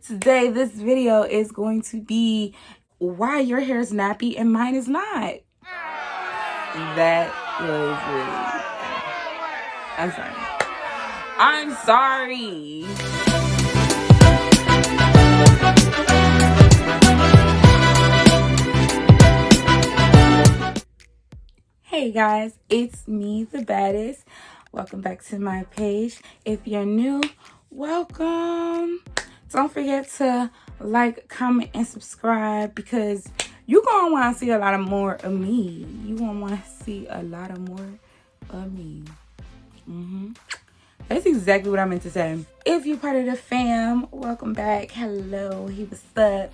Today, this video is going to be why your hair is nappy and mine is not. That was really... I'm sorry. Hey guys, it's me, the baddest. Welcome back to my page. If you're new, welcome. Don't forget to like, comment, and subscribe because you're going to want to see a lot of more of me. You going to want to see a lot of more of me. That's exactly what I meant to say. If you're part of the fam, welcome back. Hello, what's up?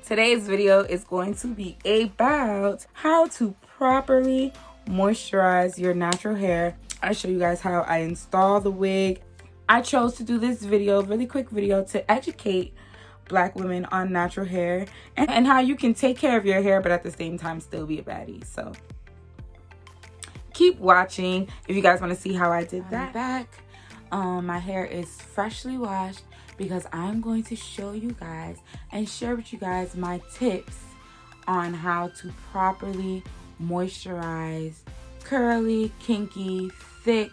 Today's video is going to be about how to properly moisturize your natural hair. I'll show you guys how I install the wig. I chose to do this video, really quick video, to educate Black women on natural hair and how you can take care of your hair but at the same time still be a baddie. So keep watching if you guys want to see how I did that. I'm back. My hair is freshly washed because I'm going to show you guys and share with you guys my tips on how to properly moisturize curly, kinky, thick,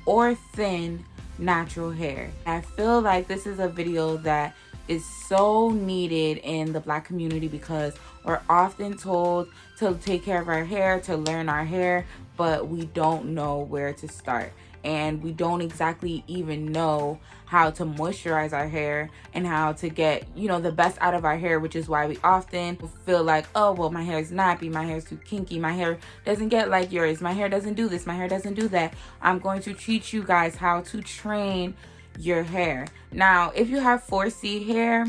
or thin natural hair. I feel like this is a video that is so needed in the Black community because we're often told to take care of our hair, to learn our hair, but we don't know where to start. And we don't exactly even know how to moisturize our hair and how to get, the best out of our hair, which is why we often feel like, oh, well, my hair is nappy, my hair is too kinky, my hair doesn't get like yours, my hair doesn't do this, my hair doesn't do that. I'm going to teach you guys how to train your hair. Now, if you have 4C hair,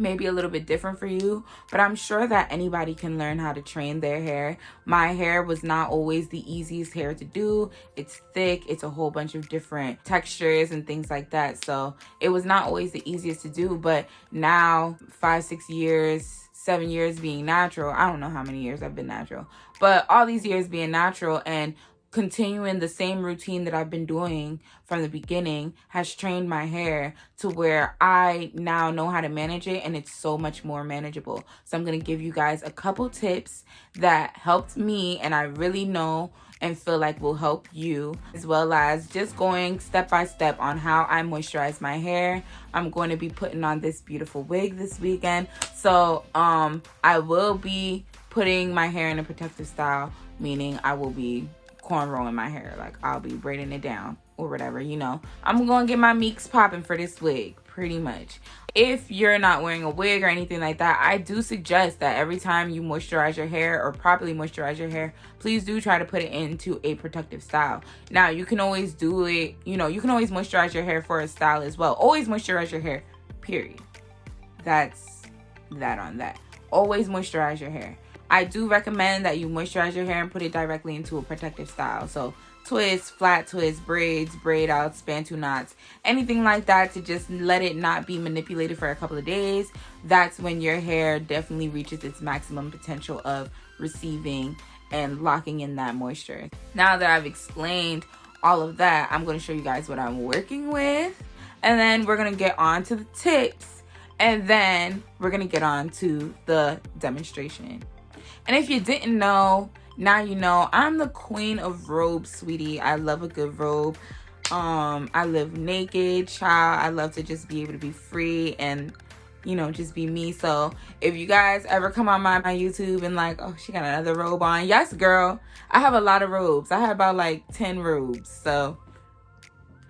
maybe a little bit different for you, but I'm sure that anybody can learn how to train their hair. My hair was not always the easiest hair to do. It's thick, it's a whole bunch of different textures and things like that, so it was not always the easiest to do. But now 5, 6 years, 7 years being natural, I don't know how many years I've been natural, but all these years being natural and continuing the same routine that I've been doing from the beginning has trained my hair to where I now know how to manage it, and it's so much more manageable. So I'm going to give you guys a couple tips that helped me and I really know and feel like will help you, as well as just going step by step on how I moisturize my hair. I'm going to be putting on this beautiful wig this weekend, so I will be putting my hair in a protective style, meaning I will be cornrowing my hair, like I'll be braiding it down or whatever, I'm gonna get my meeks popping for this wig, pretty much. If you're not wearing a wig or anything like that, I do suggest that every time you moisturize your hair or properly moisturize your hair, please do try to put it into a protective style. Now, you can always do it, you can always moisturize your hair for a style as well. Always moisturize your hair, period. That's that on that. Always moisturize your hair. I do recommend that you moisturize your hair and put it directly into a protective style. So twists, flat twists, braids, braid outs, bantu knots, anything like that, to just let it not be manipulated for a couple of days. That's when your hair definitely reaches its maximum potential of receiving and locking in that moisture. Now that I've explained all of that, I'm going to show you guys what I'm working with. And then we're going to get on to the tips. And then we're going to get on to the demonstration. And if you didn't know, now you know. I'm the queen of robes, sweetie. I love a good robe. I live naked, child. I love to just be able to be free and, just be me. So if you guys ever come on my YouTube and like, oh, she got another robe on. Yes, girl. I have a lot of robes. I have about like 10 robes. So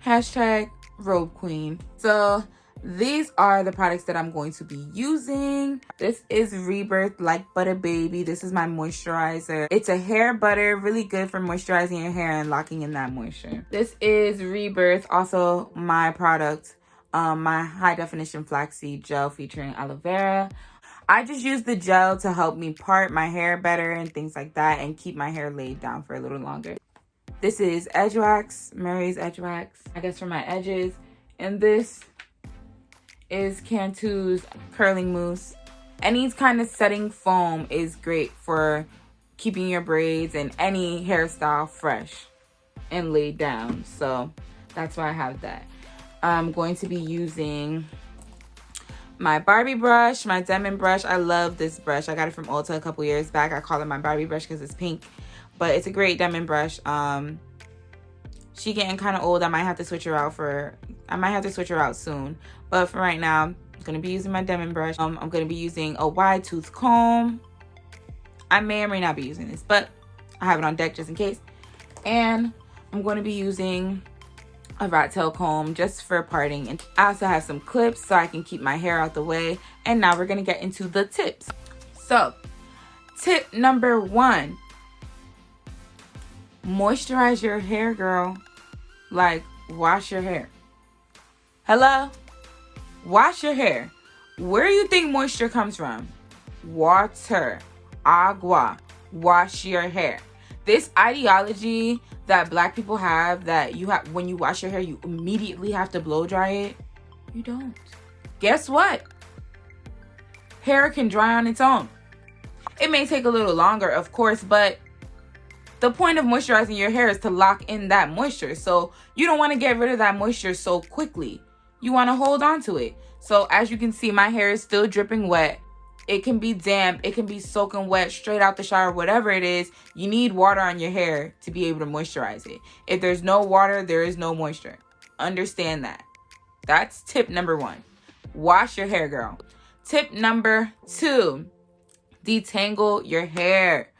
hashtag robe queen. So these are the products that I'm going to be using. This is Rebirth Like Butter Baby. This is my moisturizer. It's a hair butter, really good for moisturizing your hair and locking in that moisture. This is Rebirth, also my product, my high definition flaxseed gel featuring aloe vera. I just use the gel to help me part my hair better and things like that and keep my hair laid down for a little longer. This is Edge Wax, Mary's Edge Wax, I guess for my edges. And this is Cantu's curling mousse. Any kind of setting foam is great for keeping your braids and any hairstyle fresh and laid down. So that's why I have that. I'm going to be using my Barbie brush, my Demon brush. I love this brush. I got it from Ulta a couple years back. I call it my Barbie brush because it's pink, but it's a great Demon brush. She getting kind of old. I might have to switch her out soon, but for right now, I'm gonna be using my Demon brush. I'm gonna be using a wide tooth comb. I may or may not be using this, but I have it on deck just in case. And I'm going to be using a rat tail comb just for parting. And I also have some clips so I can keep my hair out the way. And now we're going to get into the tips. So, tip number 1. Moisturize your hair, girl. Like, wash your hair. Hello? Wash your hair. Where do you think moisture comes from? Water. Agua. Wash your hair. This ideology that black people have, that you have, when you wash your hair, you immediately have to blow dry it. You don't. Guess what? Hair can dry on its own. It may take a little longer, of course, but the point of moisturizing your hair is to lock in that moisture. So you don't want to get rid of that moisture so quickly. You want to hold on to it. So as you can see, my hair is still dripping wet. It can be damp, it can be soaking wet straight out the shower, whatever it is. You need water on your hair to be able to moisturize it. If there's no water, there is no moisture. Understand that. That's tip number 1. Wash your hair, girl. Tip number 2, detangle your hair.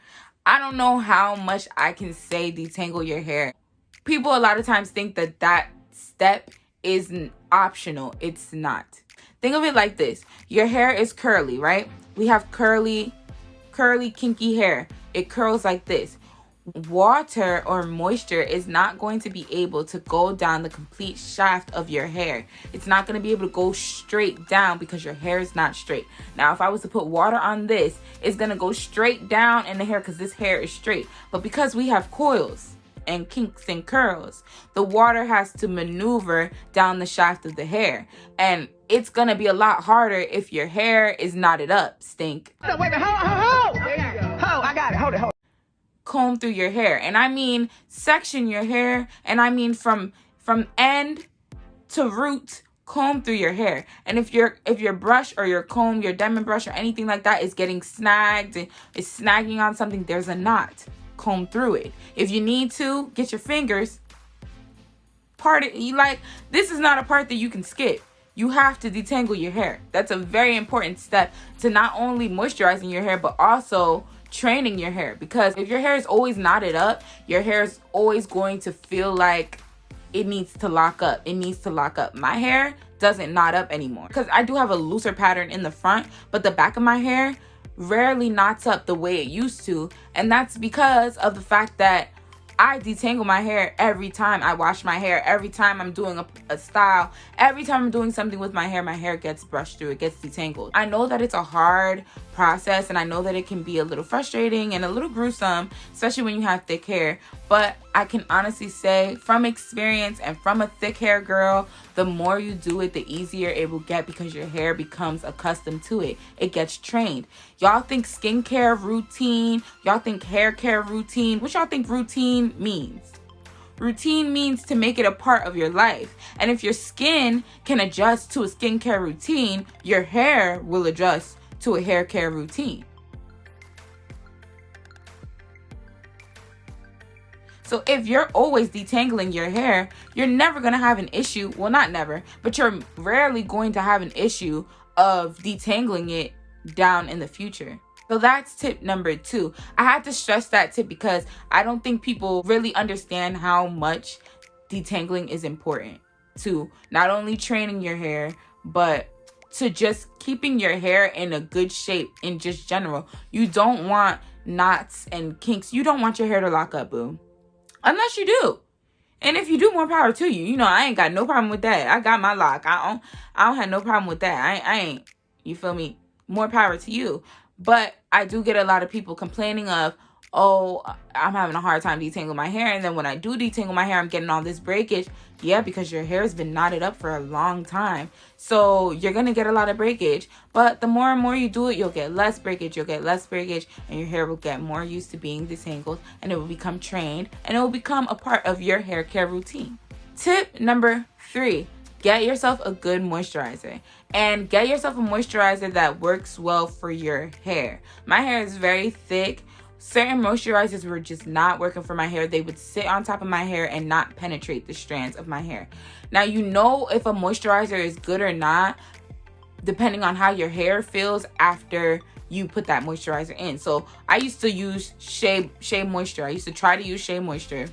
I don't know how much I can say detangle your hair. People a lot of times think that that step is optional. It's not. Think of it like this. Your hair is curly, right? We have curly, kinky hair. It curls like this. Water or moisture is not going to be able to go down the complete shaft of your hair. It's not going to be able to go straight down because your hair is not straight. Now, if I was to put water on this, it's going to go straight down in the hair because this hair is straight. But because we have coils and kinks and curls, the water has to maneuver down the shaft of the hair. And it's gonna be a lot harder if your hair is knotted up, stink. No, wait a minute, hold. There you go. Hold, I got it, hold it. Comb through your hair. And I mean section your hair, and I mean from end to root, comb through your hair. And if your brush or your comb, your Demon brush or anything like that is getting snagged and is snagging on something, there's a knot. Comb through it. If you need to, get your fingers, part it. This is not a part that you can skip. You have to detangle your hair. That's a very important step to not only moisturizing your hair, but also training your hair. Because if your hair is always knotted up, your hair is always going to feel like it needs to lock up. It needs to lock up. My hair doesn't knot up anymore because I do have a looser pattern in the front, but the back of my hair rarely knots up the way it used to. And that's because of the fact that I detangle my hair every time I wash my hair, every time I'm doing a style, every time I'm doing something with my hair gets brushed through, it gets detangled. I know that it's a hard process and I know that it can be a little frustrating and a little gruesome, especially when you have thick hair. But I can honestly say from experience and from a thick hair girl, the more you do it, the easier it will get because your hair becomes accustomed to it. It gets trained. Y'all think skincare routine, y'all think hair care routine. What y'all think routine means? Routine means to make it a part of your life. And if your skin can adjust to a skincare routine, your hair will adjust to a hair care routine. So if you're always detangling your hair, you're never going to have an issue. Well, not never, but you're rarely going to have an issue of detangling it down in the future. So that's tip number 2. I had to stress that tip because I don't think people really understand how much detangling is important to not only training your hair, but to just keeping your hair in a good shape in just general. You don't want knots and kinks. You don't want your hair to lock up, boo. Unless you do. And if you do, more power to you. You know, I ain't got no problem with that. I got my lock. I don't have no problem with that. I ain't, you feel me? More power to you. But I do get a lot of people complaining of, oh, I'm having a hard time detangling my hair. And then when I do detangle my hair, I'm getting all this breakage. Yeah, because your hair has been knotted up for a long time. So you're going to get a lot of breakage. But the more and more you do it, you'll get less breakage. You'll get less breakage. And your hair will get more used to being detangled. And it will become trained. And it will become a part of your hair care routine. Tip number 3. get yourself a good moisturizer, and get yourself a moisturizer that works well for your hair. My hair is very thick. Certain moisturizers were just not working for my hair. They would sit on top of my hair and not penetrate the strands of my hair. Now, you know if a moisturizer is good or not depending on how your hair feels after you put that moisturizer in. So I used to use Shea Moisture. I used to try to use Shea Moisture.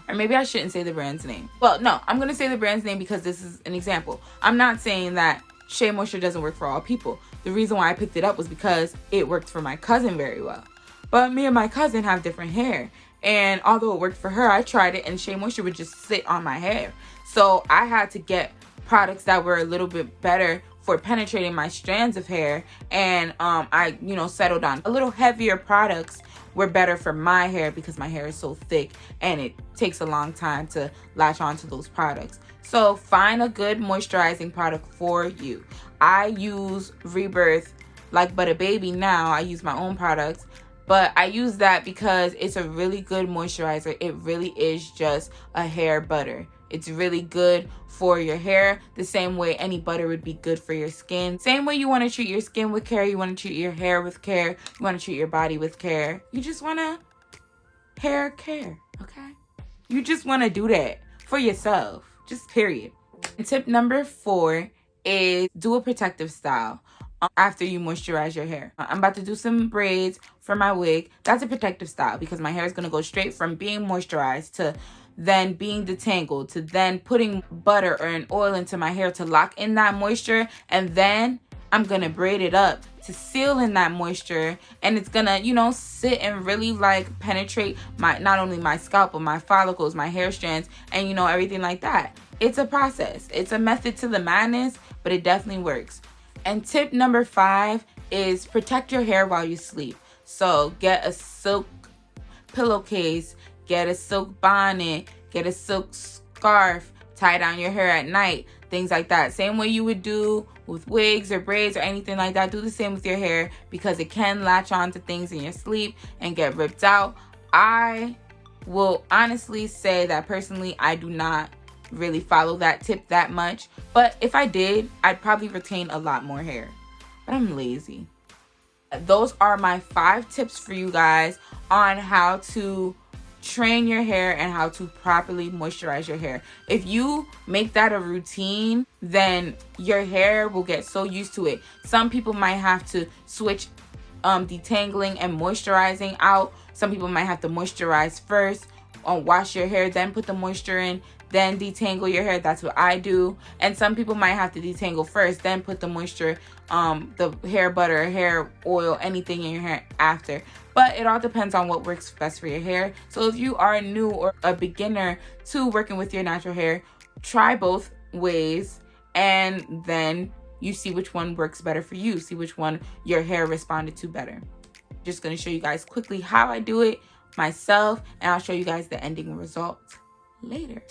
Or maybe I shouldn't say the brand's name. Well, no, I'm going to say the brand's name because this is an example. I'm not saying that Shea Moisture doesn't work for all people. The reason why I picked it up was because it worked for my cousin very well. But me and my cousin have different hair. And although it worked for her, I tried it and Shea Moisture would just sit on my hair. So I had to get products that were a little bit better for penetrating my strands of hair. And I, settled on a little heavier products were better for my hair because my hair is so thick and it takes a long time to latch onto those products. So find a good moisturizing product for you. I use Rebirth Like Butter Baby now. I use my own products, but I use that because it's a really good moisturizer. It really is just a hair butter. It's really good for your hair the same way any butter would be good for your skin. Same way you want to treat your skin with care, you want to treat your hair with care, you want to treat your body with care. You just want to hair care, okay? You just want to do that for yourself, just period. And tip number 4 is do a protective style after you moisturize your hair. I'm about to do some braids for my wig. That's a protective style because my hair is going to go straight from being moisturized to then being detangled to then putting butter or an oil into my hair to lock in that moisture, and then I'm gonna braid it up to seal in that moisture, and it's gonna sit and really like penetrate not only my scalp but my follicles, my hair strands, and everything like that. It's a process. It's a method to the madness, but it definitely works. And tip number 5 is protect your hair while you sleep. So get a silk pillowcase, get a silk bonnet, get a silk scarf, tie down your hair at night, things like that. Same way you would do with wigs or braids or anything like that. Do the same with your hair because it can latch on to things in your sleep and get ripped out. I will honestly say that personally, I do not really follow that tip that much. But if I did, I'd probably retain a lot more hair. But I'm lazy. Those are my 5 tips for you guys on how to train your hair and how to properly moisturize your hair. If you make that a routine, then your hair will get so used to it. Some people might have to switch detangling and moisturizing out. Some people might have to moisturize first, wash your hair, then put the moisture in, then detangle your hair. That's what I do. And some people might have to detangle first, then put the moisture, the hair butter, hair oil, anything in your hair after. But it all depends on what works best for your hair. So if you are new or a beginner to working with your natural hair, try both ways and then you see which one works better for you. See which one your hair responded to better. Just going to show you guys quickly how I do it myself, and I'll show you guys the ending result later.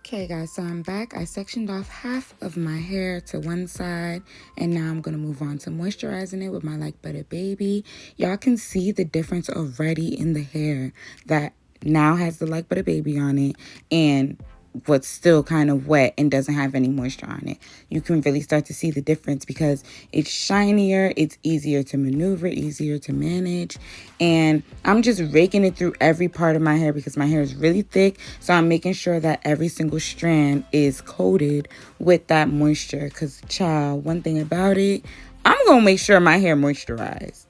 Okay guys, so I'm back. I sectioned off half of my hair to one side, and now I'm going to move on to moisturizing it with my Like Butter Baby. Y'all can see the difference already in the hair that now has the Like Butter Baby on it and what's still kind of wet and doesn't have any moisture on it. You can really start to see the difference because it's shinier, it's easier to maneuver, easier to manage, and I'm just raking it through every part of my hair because my hair is really thick, so I'm making sure that every single strand is coated with that moisture because, child, one thing about it, I'm gonna make sure my hair moisturized.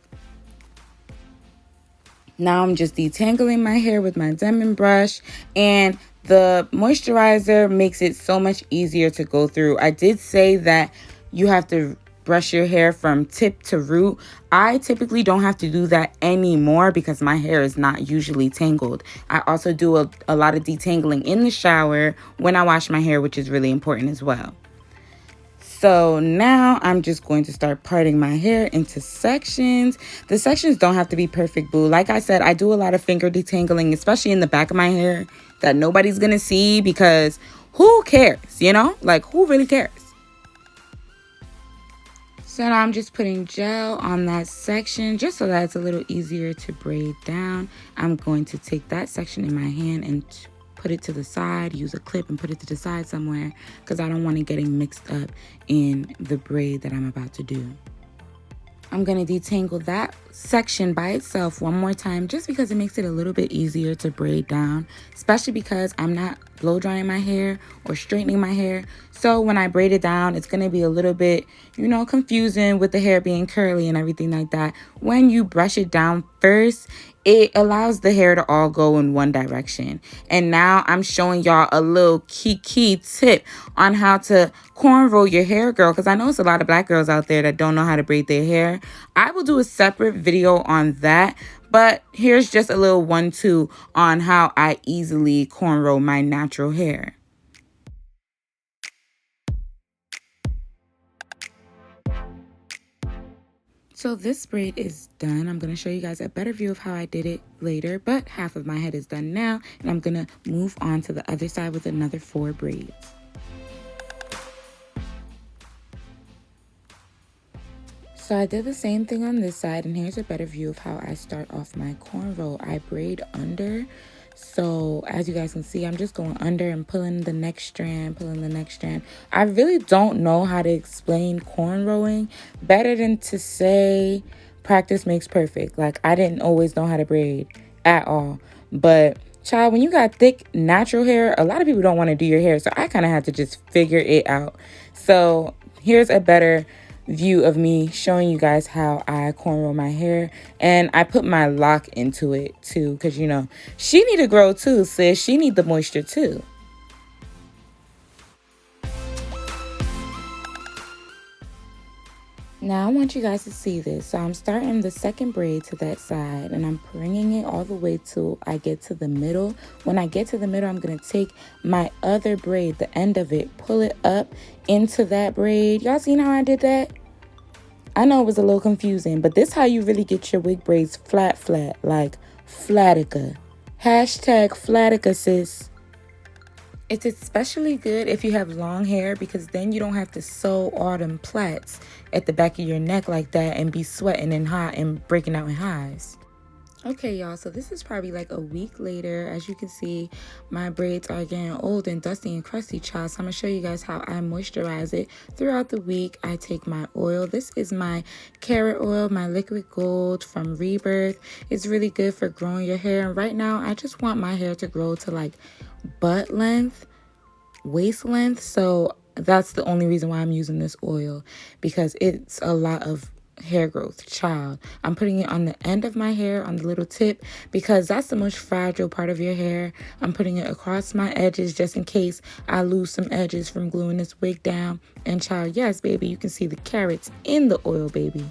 Now I'm just detangling my hair with my diamond brush, and the moisturizer makes it so much easier to go through. I did say that you have to brush your hair from tip to root. I typically don't have to do that anymore because my hair is not usually tangled. I also do a lot of detangling in the shower when I wash my hair, which is really important as well. So now I'm just going to start parting my hair into sections. The sections don't have to be perfect, boo. Like I said, I do a lot of finger detangling, especially in the back of my hair, that nobody's gonna see because who cares, Like, who really cares? So now I'm just putting gel on that section just so that it's a little easier to braid down. I'm going to take that section in my hand and put it to the side, use a clip and put it to the side somewhere, because I don't want it getting mixed up in the braid that I'm about to do. I'm going to detangle that section by itself one more time just because it makes it a little bit easier to braid down, especially because I'm not blow drying my hair or straightening my hair. So when I braid it down, it's going to be a little bit, you know, confusing with the hair being curly and everything like that. When you brush it down first, it allows the hair to all go in one direction. And now I'm showing y'all a little key tip on how to cornrow your hair, girl, because I know it's a lot of black girls out there that don't know how to braid their hair. I will do a separate video on that, but here's just a little 1-2 on how I easily cornrow my natural hair. So this braid is done. I'm going to show you guys a better view of how I did it later, but half of my head is done now, and I'm going to move on to the other side with another 4 braids. So I did the same thing on this side, and here's a better view of how I start off my cornrow. I braid under. So as you guys can see, I'm just going under and pulling the next strand, pulling the next strand. I really don't know how to explain cornrowing better than to say practice makes perfect. Like, I didn't always know how to braid at all. But child, when you got thick natural hair, a lot of people don't want to do your hair. So I kind of had to just figure it out. So here's a better view of me showing you guys how I cornrow my hair, and I put my lock into it too, because you know she need to grow too, sis. She need the moisture too. Now I want you guys to see this. So I'm starting the second braid to that side, and I'm bringing it all the way till I get to the middle. When I get to the middle, I'm going to take my other braid, the end of it, pull it up into that braid. Y'all seen how I did that? I know it was a little confusing, but this is how you really get your wig braids flat, like flatica. Hashtag flatica, sis. It's especially good if you have long hair, because then you don't have to sew all them plaits at the back of your neck like that and be sweating and hot and breaking out in highs. Okay, y'all, so this is probably like a week later. As you can see, my braids are getting old and dusty and crusty, child. So I'm going to show you guys how I moisturize it. Throughout the week, I take my oil. This is my carrot oil, my liquid gold from Rebirth. It's really good for growing your hair. And right now, I just want my hair to grow to like butt length, waist length. So that's the only reason why I'm using this oil, because it's a lot of hair growth, child. I'm putting it on the end of my hair, on the little tip, because that's the most fragile part of your hair. I'm putting it across my edges just in case I lose some edges from gluing this wig down. And child, yes, baby, you can see the carrots in the oil, baby.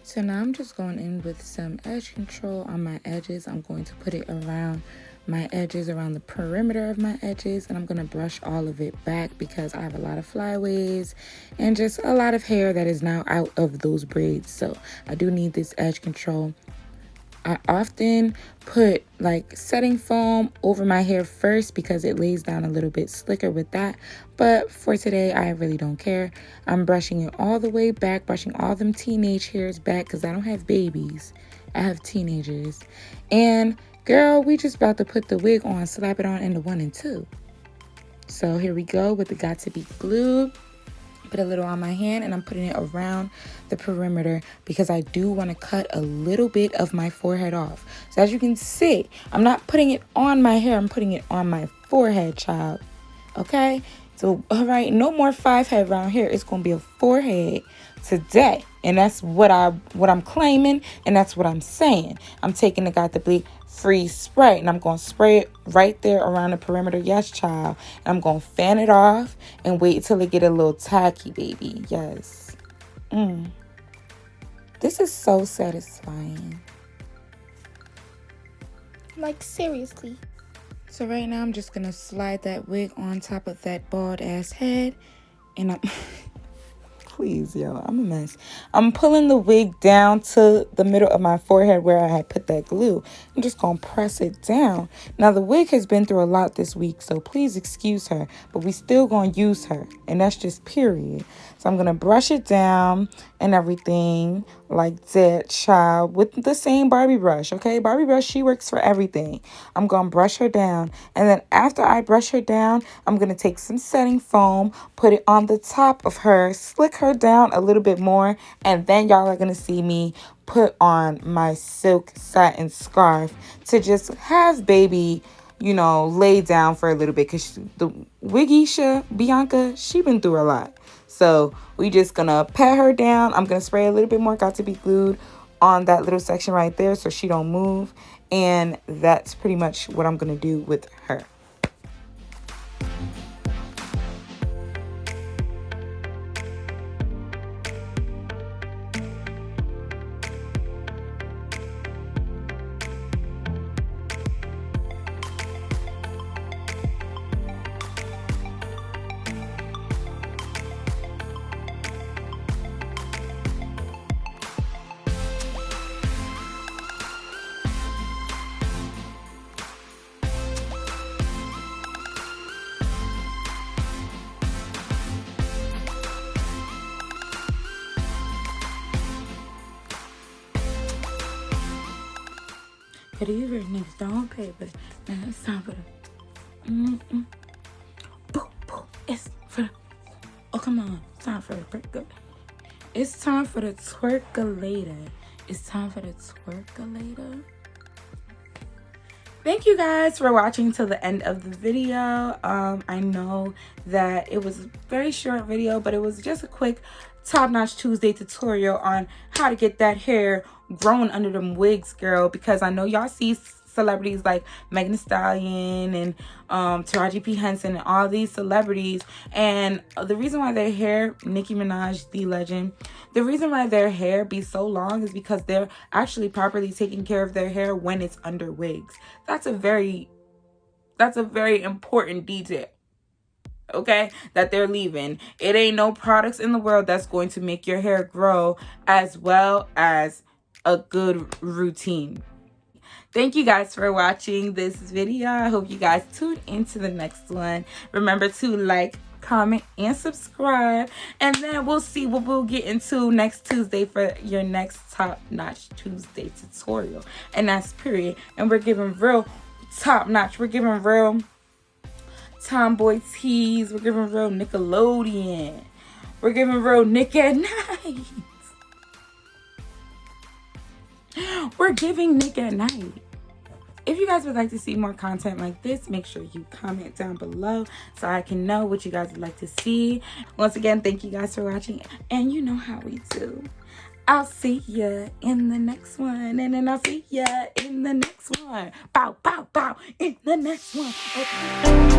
So now I'm just going in with some edge control on my edges. I'm going to put it around my edges, around the perimeter of my edges, and I'm going to brush all of it back because I have a lot of flyaways and just a lot of hair that is now out of those braids. So I do need this edge control. I often put like setting foam over my hair first because it lays down a little bit slicker with that. But for today, I really don't care. I'm brushing it all the way back, brushing all them teenage hairs back because I don't have babies. I have teenagers. And girl, we just about to put the wig on, slap it on into 1 and 2. So here we go with the Got To Be glue. Put a little on my hand, and I'm putting it around the perimeter because I do want to cut a little bit of my forehead off. So as you can see, I'm not putting it on my hair, I'm putting it on my forehead, child. Okay? So, all right, no more 5 head around here. It's going to be a forehead today. And that's what I'm claiming, and that's what I'm saying. I'm taking the Got To Be free spray, and I'm going to spray it right there around the perimeter. Yes, child. And I'm going to fan it off and wait till it get a little tacky, baby. Yes. This is so satisfying. Like, seriously. So right now I'm just going to slide that wig on top of that bald ass head, and I'm Please, yo, I'm a mess. I'm pulling the wig down to the middle of my forehead where I had put that glue. I'm just going to press it down. Now, the wig has been through a lot this week, so please excuse her. But we still going to use her, and that's just period. So I'm going to brush it down and everything like that, child, with the same Barbie brush, okay? Barbie brush, she works for everything. I'm going to brush her down. And then after I brush her down, I'm going to take some setting foam, put it on the top of her, slick her down a little bit more, and then y'all are going to see me put on my silk satin scarf to just have baby, you know, lay down for a little bit, because the Wiggisha, Bianca, she been through a lot. So we just gonna pat her down. I'm gonna spray a little bit more got to be glued on that little section right there so she don't move. And that's pretty much what I'm gonna do with her. But these were niggas don't pay, but now it's time for the boom, boom. It's for the, oh come on, it's time for the break. It's time for the twerkalator. It's time for the twerkalator. Thank you guys for watching till the end of the video. I know that it was a very short video, but it was just a quick Top Notch Tuesday tutorial on how to get that hair grown under them wigs, girl, because I know y'all see celebrities like Megan Thee Stallion and Taraji P. Henson and all these celebrities, and the reason why their hair, Nicki Minaj, the legend, the reason why their hair be so long is because they're actually properly taking care of their hair when it's under wigs. That's a very important detail, okay, that they're leaving. It ain't no products in the world that's going to make your hair grow as well as a good routine. Thank you guys for watching this video. I hope you guys tune into the next one. Remember to like, comment, and subscribe. And then we'll see what we'll get into next Tuesday for your next Top Notch Tuesday tutorial. And that's period. And we're giving real top notch. We're giving real Tomboy tees. We're giving real Nickelodeon. We're giving real Nick at Night. We're giving Nick at Night. If you guys would like to see more content like this, make sure you comment down below so I can know what you guys would like to see. Once again, thank you guys for watching. And you know how we do. I'll see ya in the next one. And then I'll see ya in the next one. Bow, bow, bow in the next one. Okay.